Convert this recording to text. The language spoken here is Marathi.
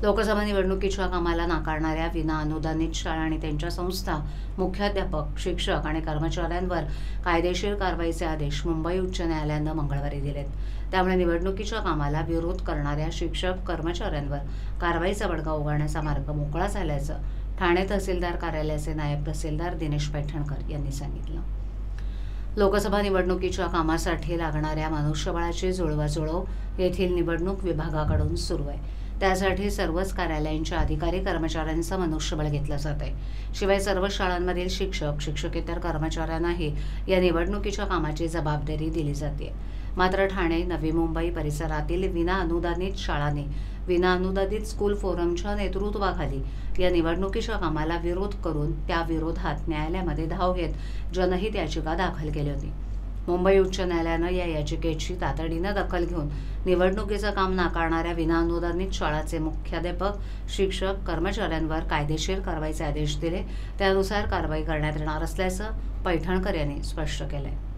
लोकसभा निवडणुकीच्या कामाला नाकारणाऱ्या विना अनुदानित शाळा आणि त्यांच्या संस्था, मुख्याध्यापक, शिक्षक आणि कर्मचाऱ्यांवर कायदेशीर कारवाईचे आदेश मुंबई उच्च न्यायालयानं मंगळवारी दिलेत। त्यामुळे निवडणुकीच्या कामाला विरोध करणाऱ्या शिक्षक कर्मचाऱ्यांवर कारवाईचा बडगा उगारण्याचा मार्ग मोकळा झाल्याचं ठाणे तहसीलदार कार्यालयाचे नायब तहसीलदार दिनेश पैठणकर यांनी सांगितलं। लोकसभा निवडणुकीच्या कामासाठी लागणाऱ्या मनुष्यबळाची जुळवाजुळव येथील निवडणूक विभागाकडून सुरू आहे। त्यासाठी सर्वच कार्यालयांच्या अधिकारी कर्मचाऱ्यांचं मनुष्यबळ घेतलं जात आहे। शिवाय सर्व शाळांमधील शिक्षक, शिक्षकेतर कर्मचाऱ्यांनाही या निवडणुकीच्या कामाची जबाबदारी दिली जाते। मात्र ठाणे, नवी मुंबई परिसरातील विना अनुदानित शाळांनी विना अनुदानित स्कूल फोरमच्या नेतृत्वाखाली या निवडणुकीच्या कामाला विरोध करून त्या विरोधात न्यायालयामध्ये धाव घेत जनहित याचिका दाखल केली होती। मुंबई उच्च न्यायालयानं या याचिकेची तातडीनं दखल घेऊन निवडणुकीचं काम नाकारणाऱ्या विनाअनुदानित शाळांचे मुख्याध्यापक, शिक्षक, कर्मचाऱ्यांवर कायदेशीर कारवाईचे आदेश दिले। त्यानुसार कारवाई करण्यात येणार असल्याचं पैठणकर यांनी स्पष्ट केलंय।